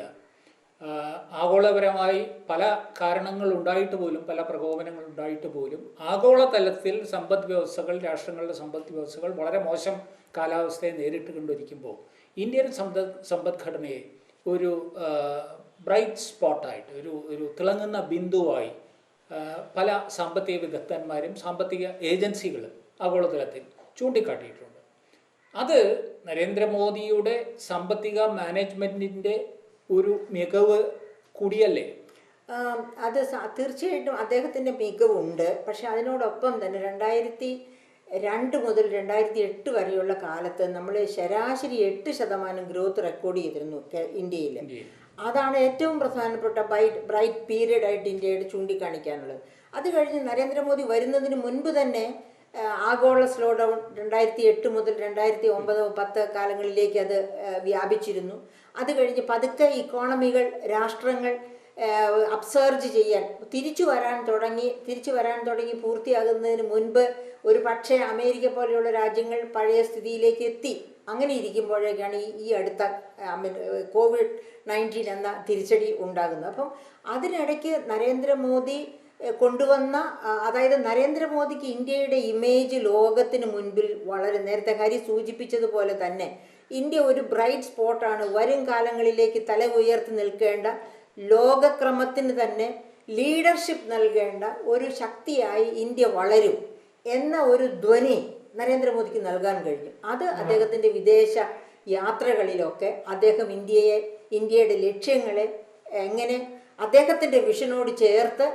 ആഗോളപരമായി പല കാരണങ്ങൾ ഉണ്ടായിട്ട് പോലും, പല പ്രകോപനങ്ങൾ ഉണ്ടായിട്ട് പോലും ആഗോളതലത്തിൽ സമ്പദ് വ്യവസ്ഥകൾ, രാഷ്ട്രങ്ങളുടെ സമ്പദ് വ്യവസ്ഥകൾ വളരെ മോശം കാലാവസ്ഥയെ നേരിട്ട് കൊണ്ടിരിക്കുമ്പോൾ ഇന്ത്യൻ സമ്പദ്ഘടനയെ ഒരു ബ്രൈറ്റ് സ്പോട്ടായിട്ട്, ഒരു തിളങ്ങുന്ന ബിന്ദുവായി പല സാമ്പത്തിക വിദഗ്ധന്മാരും സാമ്പത്തിക ഏജൻസികളും ആഗോളതലത്തിൽ ചൂണ്ടിക്കാട്ടിയിട്ടുണ്ട്. അത് നരേന്ദ്രമോദിയുടെ സാമ്പത്തിക മാനേജ്മെൻറ്റിൻ്റെ ഒരു മികവ് കൂടിയല്ലേ? അത് തീർച്ചയായിട്ടും അദ്ദേഹത്തിൻ്റെ മികവുണ്ട്. പക്ഷെ അതിനോടൊപ്പം തന്നെ 2002 മുതൽ 2008 വരെയുള്ള കാലത്ത് നമ്മൾ ശരാശരി 8% ഗ്രോത്ത് റെക്കോർഡ് ചെയ്തിരുന്നു ഇന്ത്യയിൽ. അതാണ് ഏറ്റവും പ്രധാനപ്പെട്ട ബ്രൈറ്റ് പീരീഡ് ആയിട്ട് ഇന്ത്യയുടെ ചൂണ്ടിക്കാണിക്കാനുള്ളത്. അത് കഴിഞ്ഞ് നരേന്ദ്രമോദി വരുന്നതിന് മുൻപ് തന്നെ ആഗോള സ്ലോ ഡൗൺ 2008 മുതൽ 2009-10 കാലങ്ങളിലേക്ക് അത് വ്യാപിച്ചിരുന്നു. അത് കഴിഞ്ഞ് പതുക്കെ ഇക്കോണമികൾ, രാഷ്ട്രങ്ങൾ അപ്സർജ് ചെയ്യാൻ തിരിച്ചു വരാൻ തുടങ്ങി പൂർത്തിയാകുന്നതിന് മുൻപ് ഒരു പക്ഷേ അമേരിക്ക പോലെയുള്ള രാജ്യങ്ങൾ പഴയ സ്ഥിതിയിലേക്ക് എത്തി. അങ്ങനെ ഇരിക്കുമ്പോഴേക്കാണ് ഈ അടുത്ത COVID-19 എന്ന തിരിച്ചടി ഉണ്ടാകുന്നത്. അപ്പം അതിനിടയ്ക്ക് നരേന്ദ്രമോദി കൊണ്ടുവന്ന, അതായത് നരേന്ദ്രമോദിക്ക് ഇന്ത്യയുടെ ഇമേജ് ലോകത്തിന് മുൻപിൽ വളരെ, നേരത്തെ ഹരി സൂചിപ്പിച്ചതുപോലെ തന്നെ ഇന്ത്യ ഒരു ബ്രൈറ്റ് സ്പോട്ടാണ്. വരും കാലങ്ങളിലേക്ക് തല ഉയർത്തി നിൽക്കേണ്ട, ലോകക്രമത്തിന് തന്നെ ലീഡർഷിപ്പ് നൽകേണ്ട ഒരു ശക്തിയായി ഇന്ത്യ വളരും എന്ന ഒരു ധ്വനി നരേന്ദ്രമോദിക്ക് നൽകാൻ കഴിഞ്ഞു. അത് അദ്ദേഹത്തിൻ്റെ വിദേശ യാത്രകളിലൊക്കെ അദ്ദേഹം ഇന്ത്യയുടെ ലക്ഷ്യങ്ങളെ എങ്ങനെ അദ്ദേഹത്തിൻ്റെ വിഷനോട് ചേർത്ത്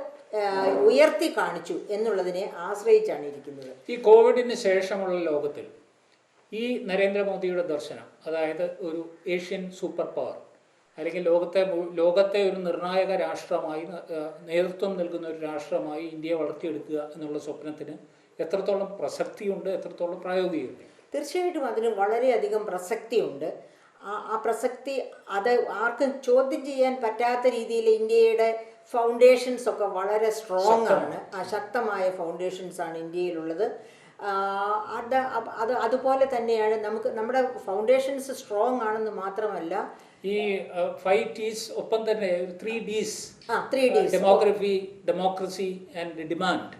ഉയർത്തി കാണിച്ചു എന്നുള്ളതിനെ ആശ്രയിച്ചാണ് ഇരിക്കുന്നത്. ഈ കോവിഡിന് ശേഷമുള്ള ലോകത്തിൽ ഈ നരേന്ദ്രമോദിയുടെ ദർശനം, അതായത് ഒരു ഏഷ്യൻ സൂപ്പർ പവർ അല്ലെങ്കിൽ ലോകത്തെ ഒരു നിർണായക രാഷ്ട്രമായി നേതൃത്വം നൽകുന്ന ഒരു രാഷ്ട്രമായി ഇന്ത്യയെ വളർത്തിയെടുക്കുക എന്നുള്ള സ്വപ്നത്തിന് എത്രത്തോളം പ്രസക്തിയുണ്ട്, എത്രത്തോളം പ്രായോഗികമുണ്ട്? തീർച്ചയായിട്ടും അതിന് വളരെയധികം പ്രസക്തിയുണ്ട്. ആ പ്രസക്തി അത് ആർക്കും ചോദ്യം ചെയ്യാൻ പറ്റാത്ത രീതിയിൽ ഇന്ത്യയുടെ ഫൗണ്ടേഷൻസ് ഒക്കെ വളരെ സ്ട്രോങ് ആണ്. ശക്തമായ ഫൗണ്ടേഷൻസ് ആണ് ഇന്ത്യയിലുള്ളത്. അതുപോലെ തന്നെയാണ് നമ്മുടെ ഫൗണ്ടേഷൻസ് സ്ട്രോങ് ആണെന്ന് മാത്രമല്ല ഈ 5 Ts ഒപ്പം തന്നെ 3 Ds, ഡെമോക്രസി ആൻഡ് ഡിമാൻഡ്.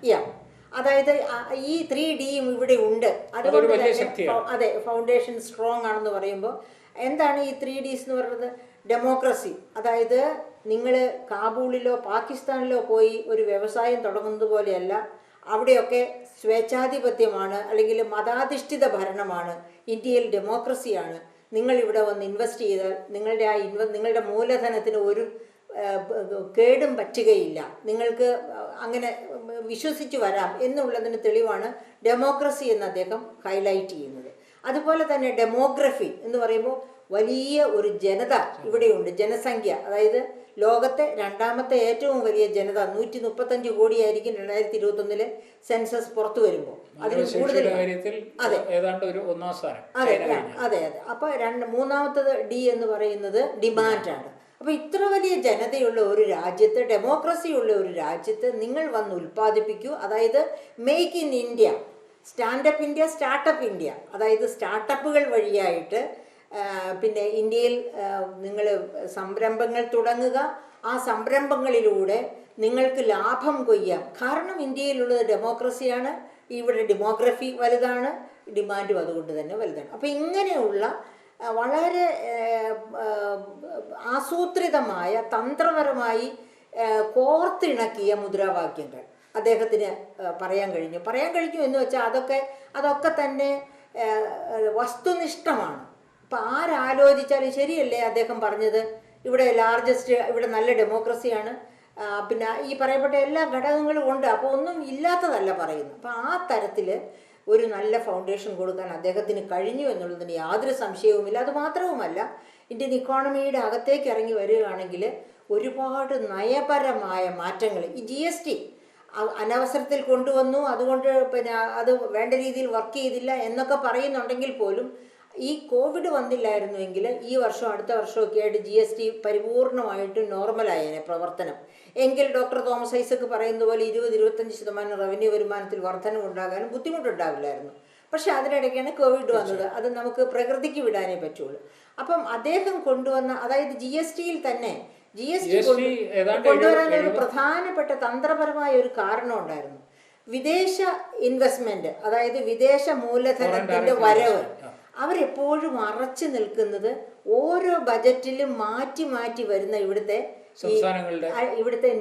അതായത് ഈ 3Dയും ഇവിടെ ഉണ്ട്. അതുകൊണ്ട് തന്നെ അതെ, ഫൗണ്ടേഷൻ സ്ട്രോങ് ആണെന്ന് പറയുമ്പോൾ എന്താണ് ഈ 3Ds എന്ന് പറയുന്നത്? ഡെമോക്രസി, അതായത് നിങ്ങൾ കാബൂളിലോ പാകിസ്ഥാനിലോ പോയി ഒരു വ്യവസായം തുടങ്ങുന്നത് പോലെയല്ല. അവിടെയൊക്കെ സ്വേച്ഛാധിപത്യമാണ്, അല്ലെങ്കിൽ മതാധിഷ്ഠിത ഭരണമാണ്. ഇന്ത്യയിൽ ഡെമോക്രസിയാണ്. നിങ്ങളിവിടെ വന്ന് ഇൻവെസ്റ്റ് ചെയ്താൽ നിങ്ങളുടെ മൂലധനത്തിന് ഒരു കേടും പറ്റുകയില്ല, നിങ്ങൾക്ക് അങ്ങനെ വിശ്വസിച്ച് വരാം എന്നുള്ളതിന് തെളിവാണ് ഡെമോക്രസി എന്ന് അദ്ദേഹം ഹൈലൈറ്റ് ചെയ്യുന്നത്. അതുപോലെ തന്നെ ഡെമോഗ്രഫി എന്ന് പറയുമ്പോൾ വലിയ ഒരു ജനത ഇവിടെയുണ്ട്, ജനസംഖ്യ. അതായത് ലോകത്തെ രണ്ടാമത്തെ ഏറ്റവും വലിയ ജനത 135 കോടിയായിരിക്കും 2021 സെൻസസ് പുറത്തു വരുമ്പോൾ. അതിന് കൂടുതൽ അതെ അതെ അതെ. അപ്പൊ മൂന്നാമത്തത് D എന്ന് പറയുന്നത് ഡിമാൻഡാണ്. അപ്പൊ ഇത്ര വലിയ ജനതയുള്ള ഒരു രാജ്യത്ത്, ഡെമോക്രസി ഉള്ള ഒരു രാജ്യത്ത് നിങ്ങൾ വന്ന് ഉൽപ്പാദിപ്പിക്കൂ. അതായത് make in India, stand up India, startup India. അതായത് സ്റ്റാർട്ടപ്പുകൾ വഴിയായിട്ട് പിന്നെ ഇന്ത്യയിൽ നിങ്ങൾ സംരംഭങ്ങൾ തുടങ്ങുക. ആ സംരംഭങ്ങളിലൂടെ നിങ്ങൾക്ക് ലാഭം കൊയ്യാം. കാരണം ഇന്ത്യയിലുള്ളത് ഡെമോക്രസിയാണ്, ഇവിടെ ഡെമോഗ്രഫി വലുതാണ്, ഡിമാൻഡും അതുകൊണ്ട് തന്നെ വലുതാണ്. അപ്പോൾ ഇങ്ങനെയുള്ള വളരെ ആസൂത്രിതമായ തന്ത്രപരമായി കോർത്തിണക്കിയ മുദ്രാവാക്യങ്ങൾ അദ്ദേഹത്തിന് പറയാൻ കഴിഞ്ഞു എന്ന് വെച്ചാൽ അതൊക്കെ തന്നെ വസ്തുനിഷ്ഠമാണ്. അപ്പം ആരാലോചിച്ചാലും ശരിയല്ലേ അദ്ദേഹം പറഞ്ഞത്? ഇവിടെ ഇവിടെ നല്ല ഡെമോക്രസിയാണ്, പിന്നെ ഈ പറയപ്പെട്ട എല്ലാ ഘടകങ്ങളും ഉണ്ട്, അപ്പോൾ ഒന്നും ഇല്ലാത്തതല്ല പറയുന്നത്. അപ്പോൾ ആ തരത്തിൽ ഒരു നല്ല ഫൗണ്ടേഷൻ കൊടുക്കാൻ അദ്ദേഹത്തിന് കഴിഞ്ഞു എന്നുള്ളതിന് യാതൊരു സംശയവുമില്ല. അതുമാത്രവുമല്ല, ഇന്ത്യൻ ഇക്കോണമിയുടെ അകത്തേക്ക് ഇറങ്ങി വരികയാണെങ്കിൽ ഒരുപാട് നയപരമായ മാറ്റങ്ങൾ ഈ GST അനവസരത്തിൽ കൊണ്ടുവന്നു, അതുകൊണ്ട് പിന്നെ അത് വേണ്ട രീതിയിൽ വർക്ക് ചെയ്തില്ല എന്നൊക്കെ പറയുന്നുണ്ടെങ്കിൽ പോലും ഈ കോവിഡ് വന്നില്ലായിരുന്നുവെങ്കിൽ ഈ വർഷം അടുത്ത വർഷമൊക്കെ ആയിട്ട് GST പരിപൂർണമായിട്ട് നോർമലായേനെ പ്രവർത്തനം. എങ്കിൽ ഡോക്ടർ തോമസ് ഐസക് പറയുന്ന പോലെ 20-25% റവന്യൂ വരുമാനത്തിൽ വർധനവുണ്ടാകാനും ബുദ്ധിമുട്ടുണ്ടാവില്ലായിരുന്നു. പക്ഷെ അതിനിടയ്ക്കാണ് കോവിഡ് വന്നത്. അത് നമുക്ക് പ്രകൃതിക്ക് വിടാനേ പറ്റുള്ളൂ. അപ്പം അദ്ദേഹം കൊണ്ടുവന്ന, അതായത് GSTയിൽ തന്നെ GST കൊണ്ടുവരാനൊരു പ്രധാനപ്പെട്ട തന്ത്രപരമായ ഒരു കാരണം ഉണ്ടായിരുന്നു. വിദേശ ഇൻവെസ്റ്റ്മെന്റ്, അതായത് വിദേശ മൂലധനത്തിന്റെ വരവ്. അവരെപ്പോഴും അറച്ചു നിൽക്കുന്നത് ഓരോ ബജറ്റിലും മാറ്റി വരുന്ന ഇവിടുത്തെ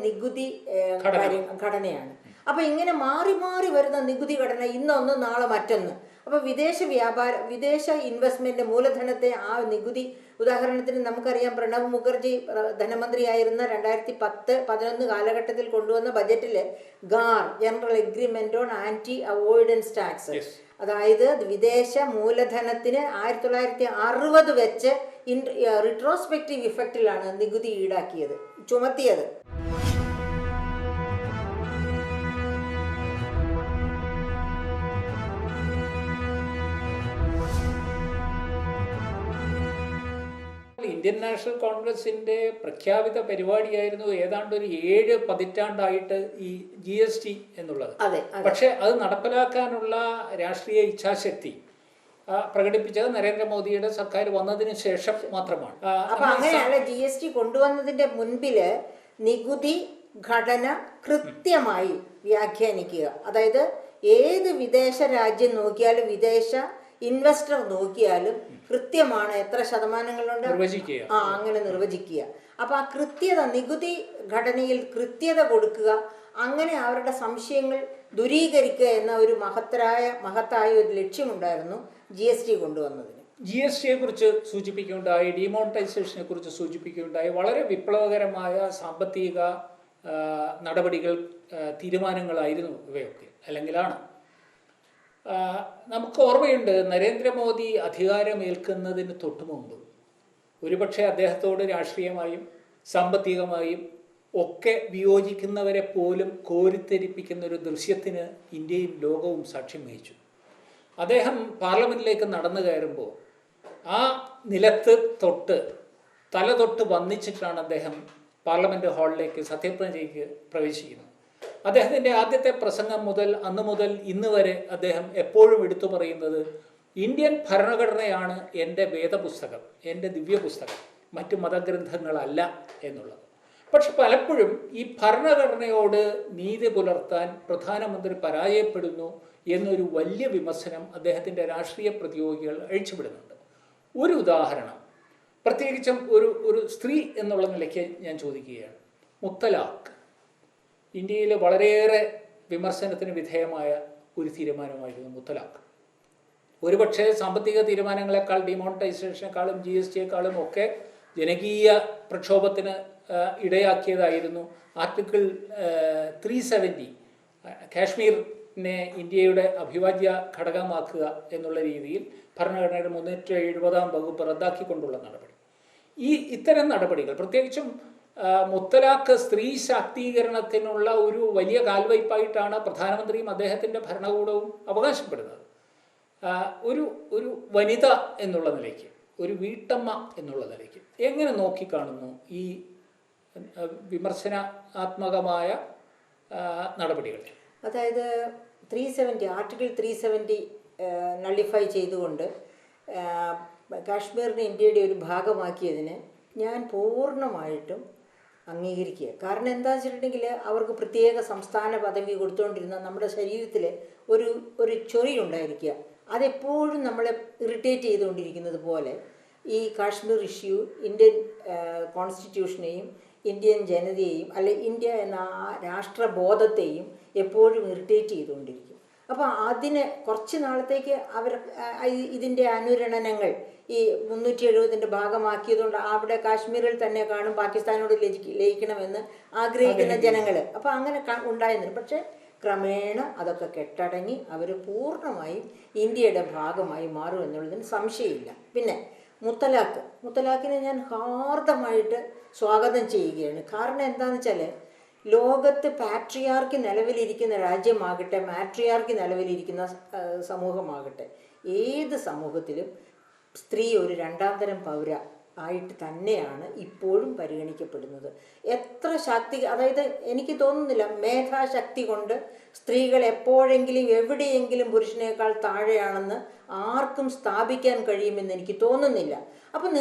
നികുതി ഘടനയാണ്. അപ്പൊ ഇങ്ങനെ മാറി വരുന്ന നികുതി ഘടന ഇന്നൊന്ന് നാളെ മറ്റൊന്ന്. അപ്പൊ വിദേശ ഇൻവെസ്റ്റ്മെന്റ് മൂലധനത്തെ ആ നികുതി, ഉദാഹരണത്തിന് നമുക്കറിയാം പ്രണബ് മുഖർജി ധനമന്ത്രിയായിരുന്ന 2010-11 കാലഘട്ടത്തിൽ കൊണ്ടുവന്ന ബജറ്റില് general agreement on anti avoidance tax, അതായത് വിദേശ മൂലധനത്തിന് 1960 വെച്ച് റിട്രോസ്പെക്റ്റീവ് ഇഫക്റ്റിലാണ് നികുതി ചുമത്തിയത്. ഇന്ത്യൻ നാഷണൽ കോൺഗ്രസിന്റെ പ്രഖ്യാപിത പരിപാടിയായിരുന്നു ഏതാണ്ട് ഒരു 7 പതിറ്റാണ്ടായിട്ട് ഈ GST എന്നുള്ളത്. പക്ഷെ അത് നടപ്പിലാക്കാനുള്ള രാഷ്ട്രീയ ഇച്ഛാശക്തി പ്രകടിപ്പിച്ചത് നരേന്ദ്രമോദിയുടെ സർക്കാർ വന്നതിന് ശേഷം മാത്രമാണ്. അപ്പൊ അങ്ങനെയാണ് GST കൊണ്ടുവന്നതിന്റെ മുൻപില് നികുതി ഘടന കൃത്യമായി വ്യാഖ്യാനിക്കുക. അതായത് ഏത് വിദേശ രാജ്യം നോക്കിയാലും വിദേശ ഇൻവെസ്റ്റർ നോക്കിയാലും കൃത്യമാണ് എത്ര ശതമാനങ്ങളുണ്ട് അങ്ങനെ നിർവചിക്കുക. അപ്പൊ ആ കൃത്യത, നികുതി ഘടനയിൽ കൃത്യത കൊടുക്കുക, അങ്ങനെ അവരുടെ സംശയങ്ങൾ ദൂരീകരിക്കുക എന്ന ഒരു മഹത്തായ ഒരു ലക്ഷ്യമുണ്ടായിരുന്നു GST കൊണ്ടുവന്നതിന്. GSTയെ കുറിച്ച് സൂചിപ്പിക്കുകയുണ്ടായി, ഡിമോണിറ്റൈസേഷനെ കുറിച്ച് സൂചിപ്പിക്കുകയുണ്ടായി. വളരെ വിപ്ലവകരമായ സാമ്പത്തിക നടപടികൾ തീരുമാനങ്ങളായിരുന്നു ഇവയൊക്കെ, അല്ലെങ്കിലാണ്. നമുക്ക് ഓർമ്മയുണ്ട്, നരേന്ദ്രമോദി അധികാരമേൽക്കുന്നതിന് തൊട്ടു മുമ്പ് ഒരുപക്ഷെ അദ്ദേഹത്തോട് രാഷ്ട്രീയമായും സാമ്പത്തികമായും ഒക്കെ വിയോജിക്കുന്നവരെ പോലും കോരിത്തെരിപ്പിക്കുന്ന ഒരു ദൃശ്യത്തിന് ഇന്ത്യയും ലോകവും സാക്ഷ്യം വഹിച്ചു. അദ്ദേഹം പാർലമെൻറ്റിലേക്ക് നടന്നു കയറുമ്പോൾ ആ നിലത്ത് തൊട്ട് തല തൊട്ട് വന്നിച്ചിട്ടാണ് അദ്ദേഹം പാർലമെൻറ്റ് ഹാളിലേക്ക് സത്യപ്രതിജ്ഞയ്ക്ക് പ്രവേശിക്കുന്നത്. അദ്ദേഹത്തിൻ്റെ ആദ്യത്തെ പ്രസംഗം മുതൽ അന്ന് മുതൽ ഇന്ന് വരെ അദ്ദേഹം എപ്പോഴും എടുത്തു പറയുന്നത് ഇന്ത്യൻ ഭരണഘടനയാണ് എൻ്റെ വേദപുസ്തകം, എൻ്റെ ദിവ്യപുസ്തകം, മറ്റു മതഗ്രന്ഥങ്ങളല്ല എന്നുള്ളത്. പക്ഷെ പലപ്പോഴും ഈ ഭരണഘടനയോട് നീതി പുലർത്താൻ പ്രധാനമന്ത്രി പരാജയപ്പെടുന്നു എന്നൊരു വലിയ വിമർശനം അദ്ദേഹത്തിൻ്റെ രാഷ്ട്രീയ പ്രതിയോഗികൾ അഴിച്ചുവിടുന്നുണ്ട്. ഒരു ഉദാഹരണം, പ്രത്യേകിച്ചും ഒരു സ്ത്രീ എന്നുള്ള നിലയ്ക്ക് ഞാൻ ചോദിക്കുകയാണ്. മുത്തലാഖ് ഇന്ത്യയിൽ വളരെയേറെ വിമർശനത്തിന് വിധേയമായ ഒരു തീരുമാനമായിരുന്നു മുത്തലാഖ്. ഒരുപക്ഷെ സാമ്പത്തിക തീരുമാനങ്ങളെക്കാൾ, ഡിമോണിറ്റൈസേഷനേക്കാളും GSTയേക്കാളും ഒക്കെ ജനകീയ പ്രക്ഷോഭത്തിന് ഇടയാക്കിയതായിരുന്നു ആർട്ടിക്കിൾ 370, കാശ്മീരിനെ ഇന്ത്യയുടെ അവിഭാജ്യ ഘടകമാക്കുക എന്നുള്ള രീതിയിൽ ഭരണഘടനയുടെ 370-ാം വകുപ്പ് റദ്ദാക്കിക്കൊണ്ടുള്ള നടപടി. ഇത്തരം നടപടികൾ, പ്രത്യേകിച്ചും മുത്തലാഖ് സ്ത്രീ ശാക്തീകരണത്തിനുള്ള ഒരു വലിയ കാൽവയ്പായിട്ടാണ് പ്രധാനമന്ത്രിയും അദ്ദേഹത്തിൻ്റെ ഭരണകൂടവും അവകാശപ്പെടുന്നത്. ഒരു വനിത എന്നുള്ള നിലയ്ക്ക്, ഒരു വീട്ടമ്മ എന്നുള്ള നിലയ്ക്ക് എങ്ങനെ നോക്കിക്കാണുന്നു ഈ വിമർശനാത്മകമായ നടപടികളെ? അതായത് 370 ആർട്ടിക്കിൾ 370 നള്ളിഫൈ ചെയ്തുകൊണ്ട് കാശ്മീരിനെ ഇന്ത്യയുടെ ഒരു ഭാഗമാക്കിയതിന് ഞാൻ പൂർണ്ണമായിട്ടും അംഗീകരിക്കുക. കാരണം എന്താണെന്ന് വെച്ചിട്ടുണ്ടെങ്കിൽ അവർക്ക് പ്രത്യേക സംസ്ഥാന പദവി കൊടുത്തുകൊണ്ടിരുന്ന നമ്മുടെ ശരീരത്തിൽ ഒരു ചൊറിയുണ്ടായിരിക്കുക. അതെപ്പോഴും നമ്മളെ ഇറിറ്റേറ്റ് ചെയ്തുകൊണ്ടിരിക്കുന്നത് പോലെ ഈ കാശ്മീർ ഇഷ്യൂ ഇന്ത്യൻ കോൺസ്റ്റിറ്റ്യൂഷനെയും ഇന്ത്യൻ ജനതയെയും ഇന്ത്യ എന്ന ആ രാഷ്ട്രബോധത്തെയും എപ്പോഴും ഇറിറ്റേറ്റ് ചെയ്തുകൊണ്ടിരിക്കും. അപ്പോൾ അതിന് കുറച്ച് നാളത്തേക്ക് ഇതിൻ്റെ അനുരണനങ്ങൾ ഈ 370-ൻ്റെ ഭാഗമാക്കിയതുകൊണ്ട് അവിടെ കാശ്മീരിൽ തന്നെ കാണും പാകിസ്ഥാനോട് ലയിക്കണമെന്ന് ആഗ്രഹിക്കുന്ന ജനങ്ങൾ. അപ്പോൾ അങ്ങനെ ഉണ്ടായിരുന്നു. പക്ഷേ ക്രമേണ അതൊക്കെ കെട്ടടങ്ങി അവർ പൂർണ്ണമായും ഇന്ത്യയുടെ ഭാഗമായി മാറും എന്നുള്ളതിന് സംശയമില്ല. പിന്നെ മുത്തലാഖിനെ ഞാൻ ഹാർദമായിട്ട് സ്വാഗതം ചെയ്യുകയാണ്. കാരണം എന്താണെന്ന് വെച്ചാൽ ലോകത്ത് പാട്രിയാർക്കി നിലവിലിരിക്കുന്ന രാജ്യമാകട്ടെ, മാട്രിയാർക്കി നിലവിലിരിക്കുന്ന സമൂഹമാകട്ടെ, ഏത് സമൂഹത്തിലും സ്ത്രീ ഒരു രണ്ടാം തരം പൗര ആയിട്ട് തന്നെയാണ് ഇപ്പോഴും പരിഗണിക്കപ്പെടുന്നത്. എത്ര ശക്തി, അതായത് എനിക്ക് തോന്നുന്നില്ല മേധാശക്തി കൊണ്ട് സ്ത്രീകൾ എപ്പോഴെങ്കിലും എവിടെയെങ്കിലും പുരുഷനേക്കാൾ താഴെയാണെന്ന് ആർക്കും സ്ഥാപിക്കാൻ കഴിയുമെന്ന് എനിക്ക് തോന്നുന്നില്ല. അപ്പം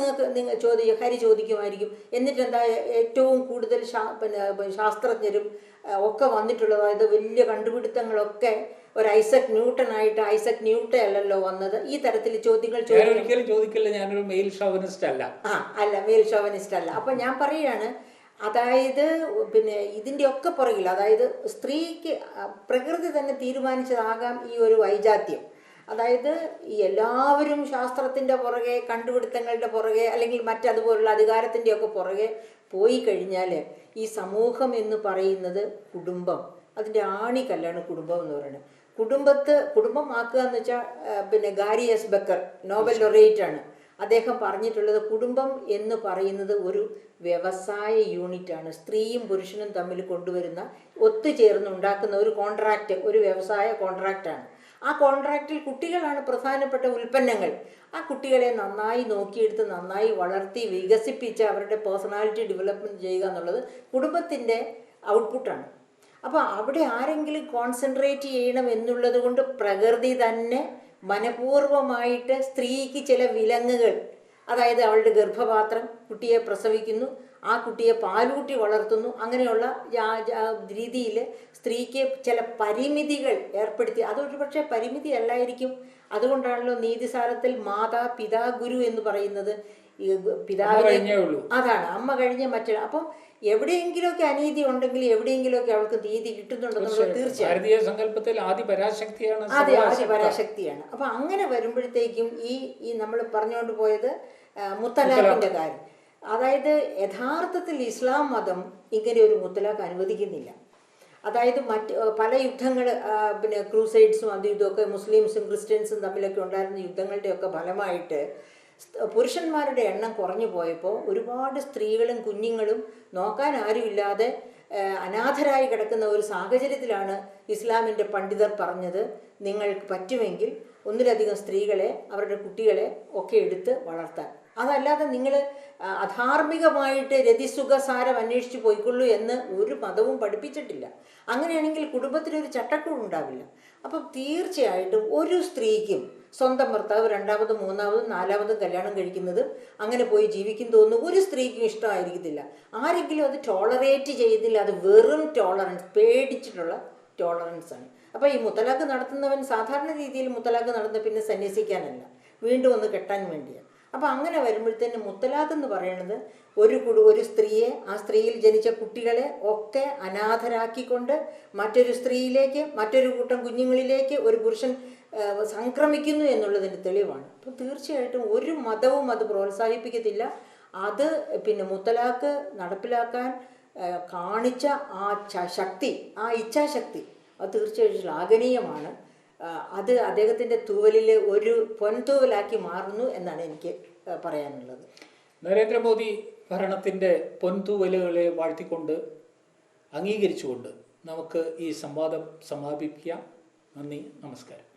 ഹരി ചോദിക്കുമായിരിക്കും, എന്നിട്ടെന്താ ഏറ്റവും കൂടുതൽ ശാസ്ത്രജ്ഞരും ഒക്കെ വന്നിട്ടുള്ളത്, അതായത് വലിയ കണ്ടുപിടുത്തങ്ങളൊക്കെ ഒരു ഐസക് ന്യൂട്ടൺ അല്ലല്ലോ വന്നത്. ഈ തരത്തിൽ ചോദ്യങ്ങൾ ചോദിക്കില്ല. ഞാനൊരു മെയിൽ ഷോവനിസ്റ്റ് അല്ല. മെയിൽ ഷോവനിസ്റ്റ് അല്ല. അപ്പം ഞാൻ പറയുകയാണ്, അതായത് ഇതിൻ്റെ ഒക്കെ പുറകിൽ, അതായത് സ്ത്രീക്ക് പ്രകൃതി തന്നെ തീരുമാനിച്ചതാകാം ഈ ഒരു വൈജാത്യം. അതായത് ഈ എല്ലാവരും ശാസ്ത്രത്തിൻ്റെ പുറകെ, കണ്ടുപിടുത്തങ്ങളുടെ പുറകെ, അല്ലെങ്കിൽ മറ്റതുപോലുള്ള അധികാരത്തിൻ്റെയൊക്കെ പുറകെ പോയി കഴിഞ്ഞാൽ ഈ സമൂഹം എന്ന് പറയുന്നത് കുടുംബം, അതിൻ്റെ ആണിക്കല്ലാണ് കുടുംബം എന്ന് പറയുന്നത്. കുടുംബമാക്കുക എന്ന് വെച്ചാൽ ഗാരി എസ് ബക്കർ നോബൽ ലൊറേറ്റാണ്. അദ്ദേഹം പറഞ്ഞിട്ടുള്ളത് കുടുംബം എന്ന് പറയുന്നത് ഒരു വ്യവസായ യൂണിറ്റാണ്. സ്ത്രീയും പുരുഷനും തമ്മിൽ കൊണ്ടുവരുന്ന ഒത്തുചേർന്നുണ്ടാക്കുന്ന ഒരു കോൺട്രാക്റ്റ്, ഒരു വ്യവസായ കോൺട്രാക്റ്റാണ്. ആ കോൺട്രാക്റ്റിൽ കുട്ടികളാണ് പ്രധാനപ്പെട്ട ഉൽപ്പന്നങ്ങൾ. ആ കുട്ടികളെ നന്നായി നോക്കിയെടുത്ത് നന്നായി വളർത്തി വികസിപ്പിച്ച് അവരുടെ പേഴ്സണാലിറ്റി ഡെവലപ്മെൻറ്റ് ചെയ്യുക എന്നുള്ളത് കുടുംബത്തിൻ്റെ ഔട്ട്പുട്ടാണ്. അപ്പോൾ അവിടെ ആരെങ്കിലും കോൺസെൻട്രേറ്റ് ചെയ്യണം എന്നുള്ളത് കൊണ്ട് പ്രകൃതി തന്നെ മനഃപൂർവ്വമായിട്ട് സ്ത്രീക്ക് ചില വിലങ്ങുകൾ, അതായത് അവളുടെ ഗർഭപാത്രം, കുട്ടിയെ പ്രസവിക്കുന്നു, ആ കുട്ടിയെ പാലൂട്ടി വളർത്തുന്നു, അങ്ങനെയുള്ള രീതിയിൽ സ്ത്രീക്ക് ചില പരിമിതികൾ ഏർപ്പെടുത്തി. അതൊരു പക്ഷേ പരിമിതി അല്ലായിരിക്കും. അതുകൊണ്ടാണല്ലോ നീതിസാരത്തിൽ മാതാ പിതാ ഗുരു എന്ന് പറയുന്നത്. പിതാവിനെ അതാണ് അമ്മ കഴിഞ്ഞ മറ്റൊരു. അപ്പം എവിടെയെങ്കിലുമൊക്കെ അനീതി ഉണ്ടെങ്കിൽ എവിടെയെങ്കിലുമൊക്കെ അവൾക്ക് നീതി കിട്ടുന്നുണ്ടെന്നുള്ളത് തീർച്ചയായും അതെ, ആദിപരാശക്തിയാണ്. അപ്പം അങ്ങനെ വരുമ്പോഴത്തേക്കും ഈ നമ്മൾ പറഞ്ഞുകൊണ്ട് പോയത് മുത്തലാഖിൻ്റെ കാര്യം, അതായത് യഥാർത്ഥത്തിൽ ഇസ്ലാം മതം ഇങ്ങനെ ഒരു മുത്തലാഖ് അനുവദിക്കുന്നില്ല. അതായത് പല യുദ്ധങ്ങൾ, പിന്നെ ക്രൂസൈഡ്സും അതും ഇതുമൊക്കെ മുസ്ലിംസും ക്രിസ്ത്യൻസും തമ്മിലൊക്കെ ഉണ്ടായിരുന്ന യുദ്ധങ്ങളുടെയൊക്കെ ഫലമായിട്ട് പുരുഷന്മാരുടെ എണ്ണം കുറഞ്ഞു പോയപ്പോൾ ഒരുപാട് സ്ത്രീകളും കുഞ്ഞുങ്ങളും നോക്കാൻ ആരുമില്ലാതെ അനാഥരായി കിടക്കുന്ന ഒരു സാഹചര്യത്തിലാണ് ഇസ്ലാമിൻ്റെ പണ്ഡിതർ പറഞ്ഞത്, നിങ്ങൾക്ക് പറ്റുമെങ്കിൽ ഒന്നിലധികം സ്ത്രീകളെ അവരുടെ കുട്ടികളെ ഒക്കെ എടുത്ത് വളർത്താൻ. അതല്ലാതെ നിങ്ങൾ അധാർമികമായിട്ട് രതിസുഖസാരം അന്വേഷിച്ച് പോയിക്കൊള്ളൂ എന്ന് ഒരു മതവും പഠിപ്പിച്ചിട്ടില്ല. അങ്ങനെയാണെങ്കിൽ കുടുംബത്തിലൊരു ചട്ടക്കൂട് ഉണ്ടാവില്ല. അപ്പം തീർച്ചയായിട്ടും ഒരു സ്ത്രീക്കും സ്വന്തം ഭർത്താവ് രണ്ടാമതും മൂന്നാമതും നാലാമതും കല്യാണം കഴിക്കുന്നതും അങ്ങനെ പോയി ജീവിക്കും തോന്നുന്നു ഒരു സ്ത്രീക്കും ഇഷ്ടമായിരിക്കത്തില്ല. ആരെങ്കിലും അത് ടോളറേറ്റ് ചെയ്യുന്നില്ല. അത് വെറും ടോളറൻസ്, പേടിച്ചിട്ടുള്ള ടോളറൻസ് ആണ്. അപ്പോൾ ഈ മുത്തലാഖ് നടത്തുന്നവൻ സാധാരണ രീതിയിൽ മുത്തലാഖ് നടന്ന പിന്നെ സന്യസിക്കാനല്ല, വീണ്ടും ഒന്ന് കെട്ടാൻ വേണ്ടിയാണ്. അപ്പോൾ അങ്ങനെ വരുമ്പോഴത്തേന് മുത്തലാഖ് എന്ന് പറയുന്നത് ഒരു സ്ത്രീയെ, ആ സ്ത്രീയിൽ ജനിച്ച കുട്ടികളെ ഒക്കെ അനാഥരാക്കിക്കൊണ്ട് മറ്റൊരു സ്ത്രീയിലേക്ക്, മറ്റൊരു കൂട്ടം കുഞ്ഞുങ്ങളിലേക്ക് ഒരു പുരുഷൻ സംക്രമിക്കുന്നു എന്നുള്ളതിൻ്റെ തെളിവാണ്. അപ്പോൾ തീർച്ചയായിട്ടും ഒരു മതവും അത് പ്രോത്സാഹിപ്പിക്കത്തില്ല. അത് പിന്നെ മുത്തലാഖ് നടപ്പിലാക്കാൻ കാണിച്ച ആ ശക്തി, ആ ഇച്ഛാശക്തി, അത് തീർച്ചയായിട്ടും ശ്ലാഘനീയമാണ്. അത് അദ്ദേഹത്തിൻ്റെ തൂവലിൽ ഒരു പൊൻതൂവലാക്കി മാറുന്നു എന്നാണ് എനിക്ക് പറയാനുള്ളത്. നരേന്ദ്രമോദി ഭരണത്തിൻ്റെ പൊൻതൂവലുകളെ വാഴ്ത്തിക്കൊണ്ട് അംഗീകരിച്ചുകൊണ്ട് നമുക്ക് ഈ സംവാദം സമാപിപ്പിക്കാം. നന്ദി, നമസ്കാരം.